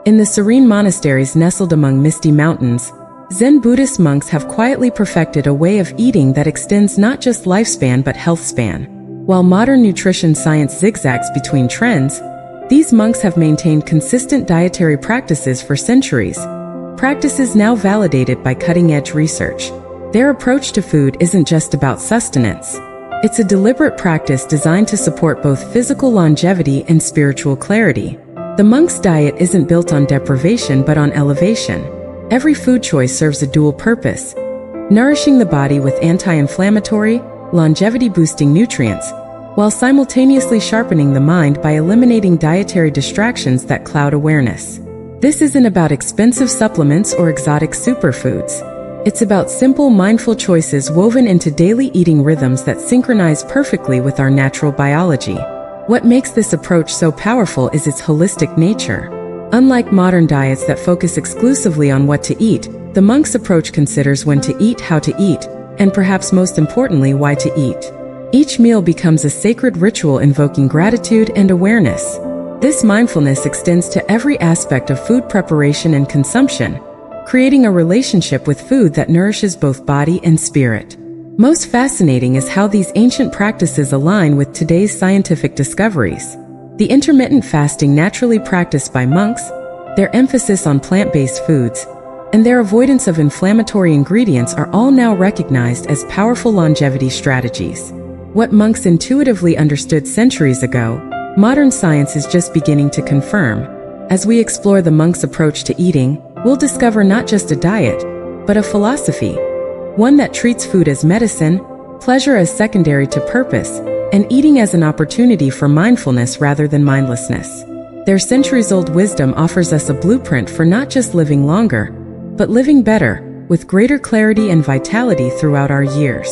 In the serene monasteries nestled among misty mountains, Zen Buddhist monks have quietly perfected a way of eating that extends not just lifespan but health span. While modern nutrition science zigzags between trends, these monks have maintained consistent dietary practices for centuries, practices now validated by cutting-edge research. Their approach to food isn't just about sustenance. It's a deliberate practice designed to support both physical longevity and spiritual clarity. The monk's diet isn't built on deprivation but on elevation. Every food choice serves a dual purpose, nourishing the body with anti-inflammatory, longevity-boosting nutrients, while simultaneously sharpening the mind by eliminating dietary distractions that cloud awareness. This isn't about expensive supplements or exotic superfoods. It's about simple, mindful choices woven into daily eating rhythms that synchronize perfectly with our natural biology. What makes this approach so powerful is its holistic nature. Unlike modern diets that focus exclusively on what to eat, the monk's approach considers when to eat, how to eat, and perhaps most importantly, why to eat. Each meal becomes a sacred ritual invoking gratitude and awareness. This mindfulness extends to every aspect of food preparation and consumption, creating a relationship with food that nourishes both body and spirit. Most fascinating is how these ancient practices align with today's scientific discoveries. The intermittent fasting naturally practiced by monks, their emphasis on plant-based foods, and their avoidance of inflammatory ingredients are all now recognized as powerful longevity strategies. What monks intuitively understood centuries ago, modern science is just beginning to confirm. As we explore the monk's approach to eating, we'll discover not just a diet, but a philosophy, one that treats food as medicine, pleasure as secondary to purpose, and eating as an opportunity for mindfulness rather than mindlessness. Their centuries-old wisdom offers us a blueprint for not just living longer, but living better, with greater clarity and vitality throughout our years.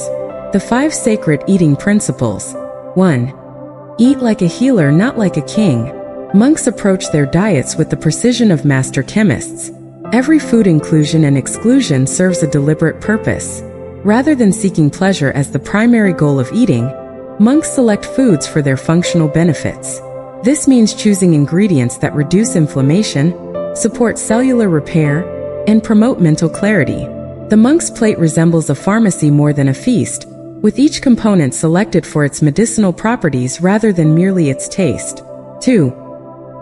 The 5 sacred eating principles. 1. Eat like a healer, not like a king. Monks approach their diets with the precision of master chemists. Every food inclusion and exclusion serves a deliberate purpose. Rather than seeking pleasure as the primary goal of eating, monks select foods for their functional benefits. This means choosing ingredients that reduce inflammation, support cellular repair, and promote mental clarity. The monk's plate resembles a pharmacy more than a feast, with each component selected for its medicinal properties rather than merely its taste. 2.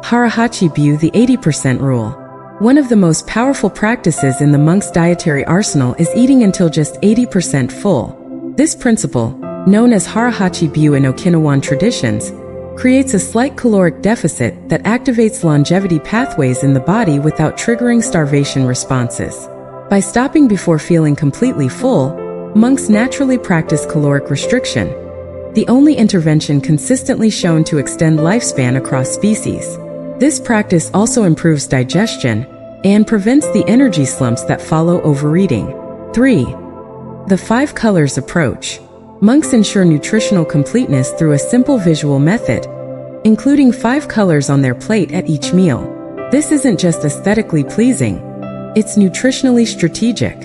Harahachi Bu, the 80% rule. One of the most powerful practices in the monk's dietary arsenal is eating until just 80% full. This principle, known as Harahachi Bu in Okinawan traditions, creates a slight caloric deficit that activates longevity pathways in the body without triggering starvation responses. By stopping before feeling completely full, monks naturally practice caloric restriction, the only intervention consistently shown to extend lifespan across species. This practice also improves digestion and prevents the energy slumps that follow overeating. 3. The 5 colors approach. Monks ensure nutritional completeness through a simple visual method, including 5 colors on their plate at each meal. This isn't just aesthetically pleasing, it's nutritionally strategic.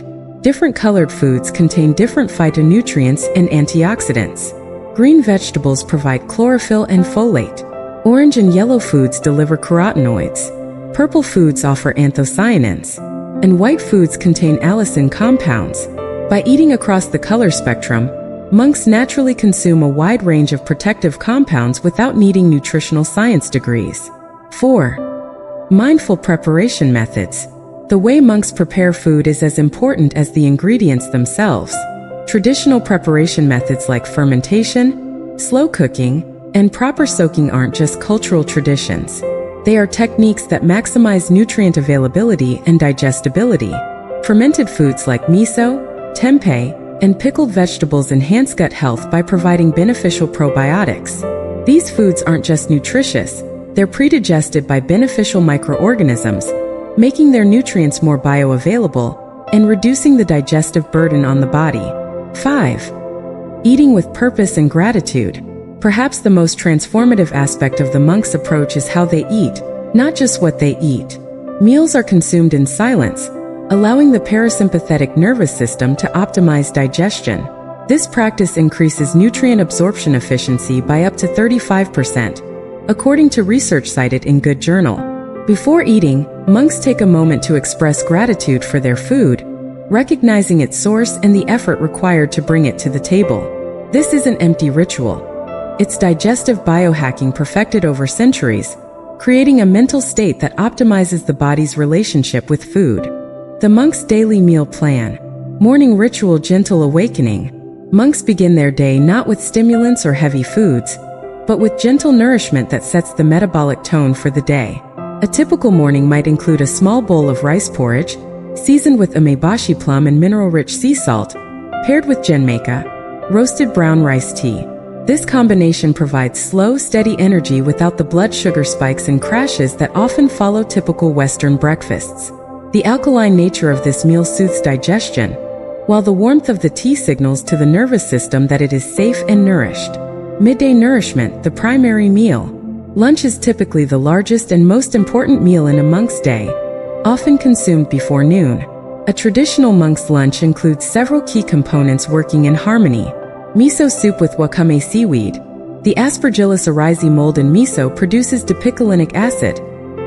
Different colored foods contain different phytonutrients and antioxidants. Green vegetables provide chlorophyll and folate. Orange and yellow foods deliver carotenoids. Purple foods offer anthocyanins. And white foods contain allicin compounds. By eating across the color spectrum, monks naturally consume a wide range of protective compounds without needing nutritional science degrees. 4. Mindful preparation methods. The way monks prepare food is as important as the ingredients themselves. Traditional preparation methods like fermentation, slow cooking, and proper soaking aren't just cultural traditions. They are techniques that maximize nutrient availability and digestibility. Fermented foods like miso, tempeh, and pickled vegetables enhance gut health by providing beneficial probiotics. These foods aren't just nutritious, they're pre-digested by beneficial microorganisms, making their nutrients more bioavailable and reducing the digestive burden on the body. 5. Eating with purpose and gratitude. Perhaps the most transformative aspect of the monk's approach is how they eat, not just what they eat. Meals are consumed in silence, allowing the parasympathetic nervous system to optimize digestion. This practice increases nutrient absorption efficiency by up to 35%, according to research cited in Good Journal. Before eating, monks take a moment to express gratitude for their food, recognizing its source and the effort required to bring it to the table. This isn't empty ritual. It's digestive biohacking perfected over centuries, creating a mental state that optimizes the body's relationship with food. The monk's daily meal plan. Morning ritual: gentle awakening. Monks begin their day not with stimulants or heavy foods, but with gentle nourishment that sets the metabolic tone for the day. A typical morning might include a small bowl of rice porridge, seasoned with umeboshi plum and mineral-rich sea salt, paired with genmaicha, roasted brown rice tea. This combination provides slow, steady energy without the blood sugar spikes and crashes that often follow typical Western breakfasts. The alkaline nature of this meal soothes digestion, while the warmth of the tea signals to the nervous system that it is safe and nourished. Midday nourishment, the primary meal. Lunch is typically the largest and most important meal in a monk's day, often consumed before noon. A traditional monk's lunch includes several key components working in harmony. Miso soup with wakame seaweed. The Aspergillus oryzae mold in miso produces dipicolinic acid,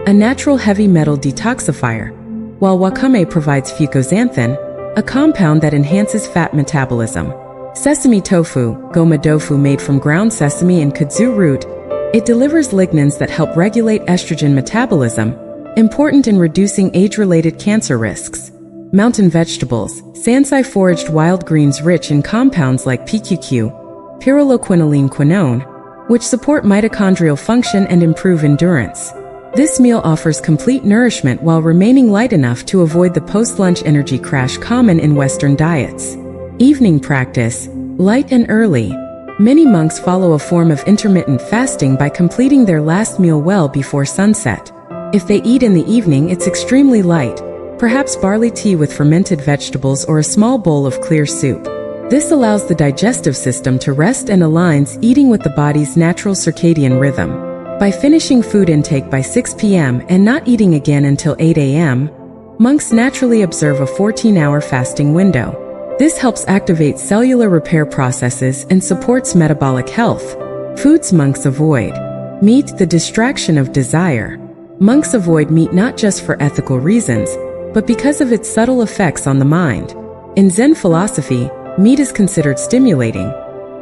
a natural heavy metal detoxifier, while wakame provides fucoxanthin, a compound that enhances fat metabolism. Sesame tofu, goma tofu made from ground sesame and kudzu root. It delivers lignans that help regulate estrogen metabolism, important in reducing age-related cancer risks. Mountain vegetables, sansai foraged wild greens rich in compounds like PQQ, pyrroloquinoline quinone, which support mitochondrial function and improve endurance. This meal offers complete nourishment while remaining light enough to avoid the post-lunch energy crash common in Western diets. Evening practice, light and early. Many monks follow a form of intermittent fasting by completing their last meal well before sunset. If they eat in the evening, it's extremely light, perhaps barley tea with fermented vegetables or a small bowl of clear soup. This allows the digestive system to rest and aligns eating with the body's natural circadian rhythm. By finishing food intake by 6 p.m. and not eating again until 8 a.m., monks naturally observe a 14-hour fasting window. This helps activate cellular repair processes and supports metabolic health. Foods monks avoid. Meat, the distraction of desire. Monks avoid meat not just for ethical reasons, but because of its subtle effects on the mind. In Zen philosophy, meat is considered stimulating.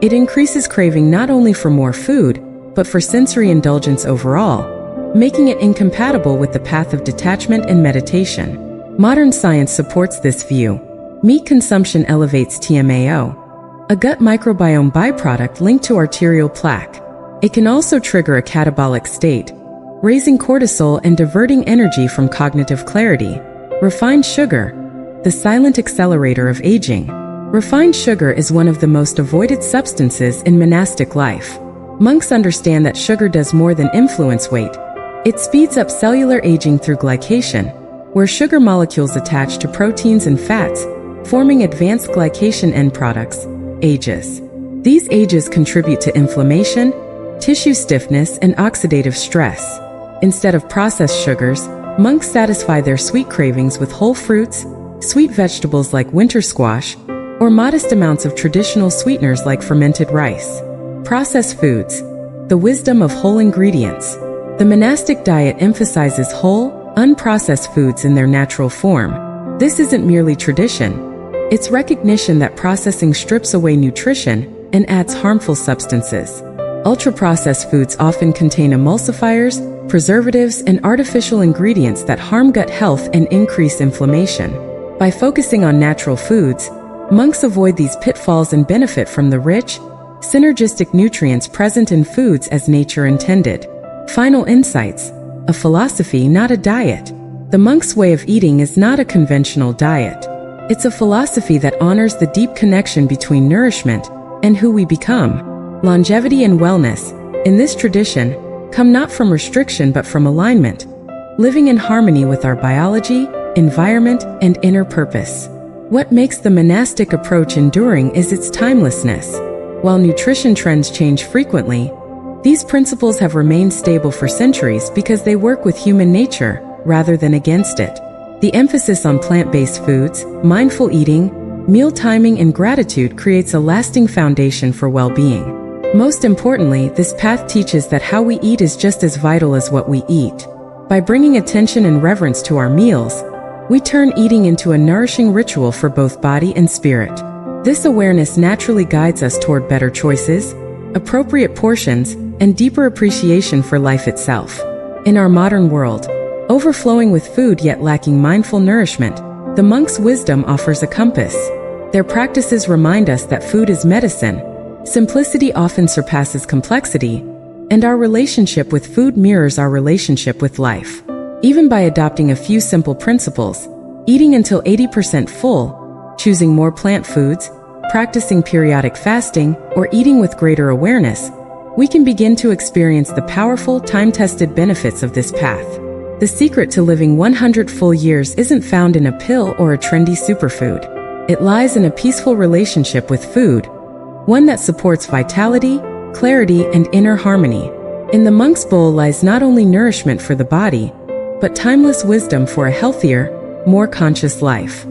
It increases craving not only for more food, but for sensory indulgence overall, making it incompatible with the path of detachment and meditation. Modern science supports this view. Meat consumption elevates TMAO, a gut microbiome byproduct linked to arterial plaque. It can also trigger a catabolic state, raising cortisol and diverting energy from cognitive clarity. Refined sugar, the silent accelerator of aging. Refined sugar is one of the most avoided substances in monastic life. Monks understand that sugar does more than influence weight. It speeds up cellular aging through glycation, where sugar molecules attach to proteins and fats, forming advanced glycation end products, AGEs. These AGEs contribute to inflammation, tissue stiffness, and oxidative stress. Instead of processed sugars, monks satisfy their sweet cravings with whole fruits, sweet vegetables like winter squash, or modest amounts of traditional sweeteners like fermented rice. Processed foods, the wisdom of whole ingredients. The monastic diet emphasizes whole, unprocessed foods in their natural form. This isn't merely tradition. It's recognition that processing strips away nutrition and adds harmful substances. Ultra-processed foods often contain emulsifiers, preservatives, and artificial ingredients that harm gut health and increase inflammation. By focusing on natural foods, monks avoid these pitfalls and benefit from the rich, synergistic nutrients present in foods as nature intended. Final insights: a philosophy, not a diet. The monk's way of eating is not a conventional diet. It's a philosophy that honors the deep connection between nourishment and who we become. Longevity and wellness, in this tradition, come not from restriction but from alignment, living in harmony with our biology, environment, and inner purpose. What makes the monastic approach enduring is its timelessness. While nutrition trends change frequently, these principles have remained stable for centuries because they work with human nature rather than against it. The emphasis on plant-based foods, mindful eating, meal timing, and gratitude creates a lasting foundation for well-being. Most importantly, this path teaches that how we eat is just as vital as what we eat. By bringing attention and reverence to our meals, we turn eating into a nourishing ritual for both body and spirit. This awareness naturally guides us toward better choices, appropriate portions, and deeper appreciation for life itself. In our modern world, overflowing with food yet lacking mindful nourishment, the monk's wisdom offers a compass. Their practices remind us that food is medicine, simplicity often surpasses complexity, and our relationship with food mirrors our relationship with life. Even by adopting a few simple principles, eating until 80% full, choosing more plant foods, practicing periodic fasting, or eating with greater awareness, we can begin to experience the powerful, time-tested benefits of this path. The secret to living 100 full years isn't found in a pill or a trendy superfood. It lies in a peaceful relationship with food, one that supports vitality, clarity, and inner harmony. In the monk's bowl lies not only nourishment for the body, but timeless wisdom for a healthier, more conscious life.